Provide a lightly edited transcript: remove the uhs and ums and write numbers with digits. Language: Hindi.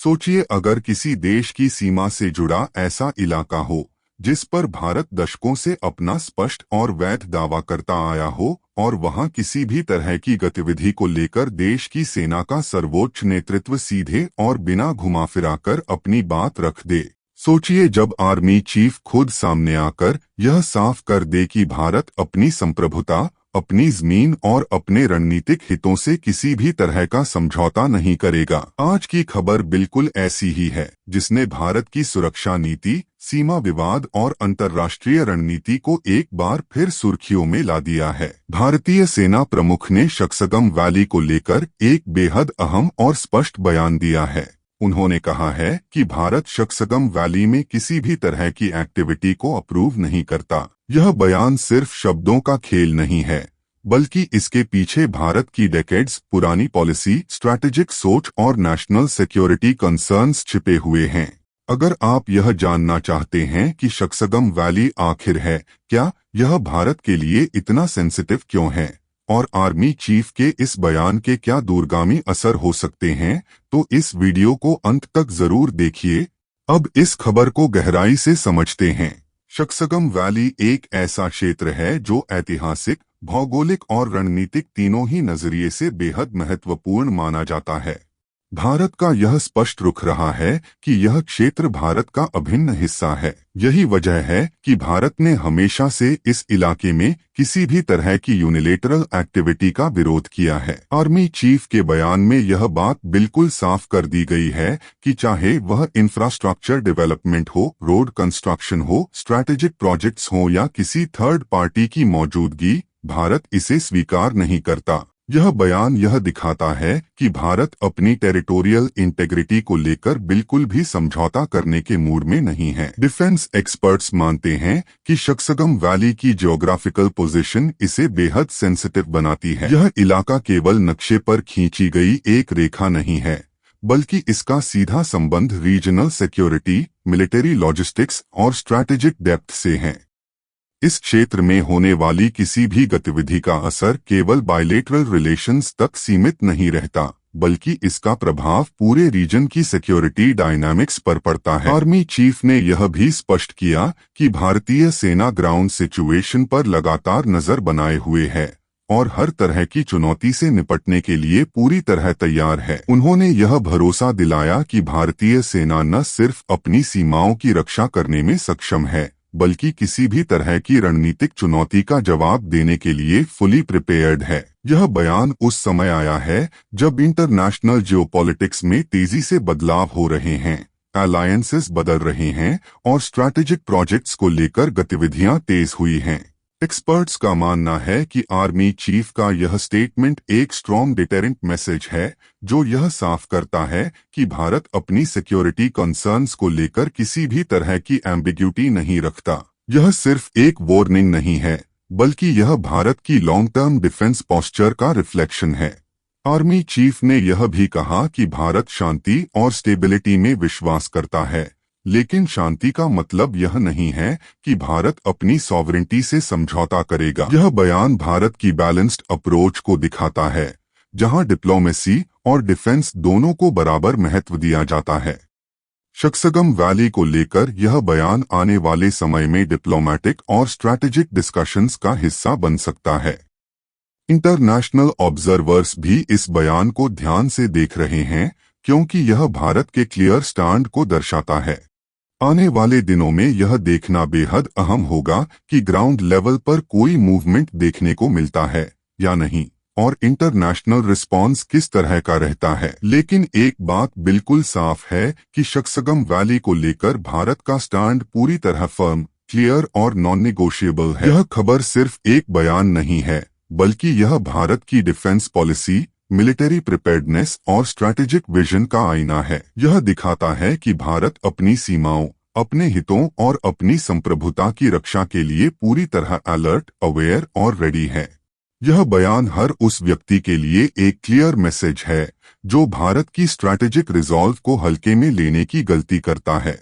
सोचिए अगर किसी देश की सीमा से जुड़ा ऐसा इलाका हो जिस पर भारत दशकों से अपना स्पष्ट और वैध दावा करता आया हो और वहां किसी भी तरह की गतिविधि को लेकर देश की सेना का सर्वोच्च नेतृत्व सीधे और बिना घुमाफिरा कर अपनी बात रख दे। सोचिए जब आर्मी चीफ खुद सामने आकर यह साफ कर दे कि भारत अपनी संप्रभुता, अपनी जमीन और अपने रणनीतिक हितों से किसी भी तरह का समझौता नहीं करेगा। आज की खबर बिल्कुल ऐसी ही है जिसने भारत की सुरक्षा नीति, सीमा विवाद और अंतर्राष्ट्रीय रणनीति को एक बार फिर सुर्खियों में ला दिया है। भारतीय सेना प्रमुख ने शक्सगम वैली को लेकर एक बेहद अहम और स्पष्ट बयान दिया है। उन्होंने कहा है कि भारत शक्सगम वैली में किसी भी तरह की एक्टिविटी को अप्रूव नहीं करता। यह बयान सिर्फ शब्दों का खेल नहीं है, बल्कि इसके पीछे भारत की डेकेड्स पुरानी पॉलिसी, स्ट्रैटेजिक सोच और नेशनल सिक्योरिटी कंसर्न्स छिपे हुए हैं। अगर आप यह जानना चाहते हैं कि शक्सगम वैली आखिर है क्या, यह भारत के लिए इतना सेंसिटिव क्यों है और आर्मी चीफ के इस बयान के क्या दूरगामी असर हो सकते हैं, तो इस वीडियो को अंत तक जरूर देखिए। अब इस खबर को गहराई से समझते हैं। शक्सगम वैली एक ऐसा क्षेत्र है जो ऐतिहासिक, भौगोलिक और रणनीतिक तीनों ही नजरिए से बेहद महत्वपूर्ण माना जाता है। भारत का यह स्पष्ट रुख रहा है कि यह क्षेत्र भारत का अभिन्न हिस्सा है। यही वजह है कि भारत ने हमेशा से इस इलाके में किसी भी तरह की यूनिलेटरल एक्टिविटी का विरोध किया है। आर्मी चीफ के बयान में यह बात बिल्कुल साफ कर दी गई है कि चाहे वह इंफ्रास्ट्रक्चर डेवलपमेंट हो, रोड कंस्ट्रक्शन हो, स्ट्रैटेजिक प्रोजेक्ट्स हो या किसी थर्ड पार्टी की मौजूदगी, भारत इसे स्वीकार नहीं करता। यह बयान यह दिखाता है कि भारत अपनी टेरिटोरियल इंटेग्रिटी को लेकर बिल्कुल भी समझौता करने के मूड में नहीं है। डिफेंस एक्सपर्ट्स मानते हैं कि शक्सगम वैली की ज्योग्राफिकल पोजीशन इसे बेहद सेंसिटिव बनाती है। यह इलाका केवल नक्शे पर खींची गई एक रेखा नहीं है, बल्कि इसका सीधा संबंध रीजनल सिक्योरिटी, मिलिट्री लॉजिस्टिक्स और स्ट्रैटेजिक डेप्थ से है। इस क्षेत्र में होने वाली किसी भी गतिविधि का असर केवल बायलेटरल रिलेशंस तक सीमित नहीं रहता, बल्कि इसका प्रभाव पूरे रीजन की सिक्योरिटी डायनामिक्स पर पड़ता है। आर्मी चीफ ने यह भी स्पष्ट किया कि भारतीय सेना ग्राउंड सिचुएशन पर लगातार नजर बनाए हुए है और हर तरह की चुनौती से निपटने के लिए पूरी तरह तैयार है। उन्होंने यह भरोसा दिलाया कि भारतीय सेना न सिर्फ अपनी सीमाओं की रक्षा करने में सक्षम है, बल्कि किसी भी तरह की रणनीतिक चुनौती का जवाब देने के लिए फुली प्रिपेयर्ड है। यह बयान उस समय आया है जब इंटरनेशनल जियोपॉलिटिक्स में तेजी से बदलाव हो रहे हैं, अलायंसेस बदल रहे हैं और स्ट्रैटेजिक प्रोजेक्ट्स को लेकर गतिविधियां तेज हुई हैं। एक्सपर्ट्स का मानना है कि आर्मी चीफ का यह स्टेटमेंट एक स्ट्रॉन्ग डिटेरेंट मैसेज है जो यह साफ करता है कि भारत अपनी सिक्योरिटी कंसर्न्स को लेकर किसी भी तरह की एम्बिग्यूटी नहीं रखता। यह सिर्फ एक वार्निंग नहीं है, बल्कि यह भारत की लॉन्ग टर्म डिफेंस पोस्चर का रिफ्लेक्शन है। आर्मी चीफ ने यह भी कहा कि भारत शांति और स्टेबिलिटी में विश्वास करता है, लेकिन शांति का मतलब यह नहीं है कि भारत अपनी सॉवरेंटी से समझौता करेगा। यह बयान भारत की बैलेंस्ड अप्रोच को दिखाता है, जहां डिप्लोमेसी और डिफेंस दोनों को बराबर महत्व दिया जाता है। शक्सगम वैली को लेकर यह बयान आने वाले समय में डिप्लोमेटिक और स्ट्रैटेजिक डिस्कशंस का हिस्सा बन सकता है। इंटरनेशनल ऑब्जर्वर्स भी इस बयान को ध्यान से देख रहे हैं, क्योंकि यह भारत के क्लियर स्टैंड को दर्शाता है। आने वाले दिनों में यह देखना बेहद अहम होगा कि ग्राउंड लेवल पर कोई मूवमेंट देखने को मिलता है या नहीं और इंटरनेशनल रिस्पांस किस तरह का रहता है। लेकिन एक बात बिल्कुल साफ है कि शक्सगम वैली को लेकर भारत का स्टैंड पूरी तरह फर्म, क्लियर और नॉन नेगोशिएबल है। यह खबर सिर्फ एक बयान नहीं है, बल्कि यह भारत की डिफेंस पॉलिसी, मिलिट्री प्रिपेयर्डनेस और स्ट्रैटेजिक विजन का आईना है। यह दिखाता है कि भारत अपनी सीमाओं, अपने हितों और अपनी संप्रभुता की रक्षा के लिए पूरी तरह अलर्ट, अवेयर और रेडी है। यह बयान हर उस व्यक्ति के लिए एक क्लियर मैसेज है जो भारत की स्ट्रैटेजिक रिजॉल्व को हल्के में लेने की गलती करता है।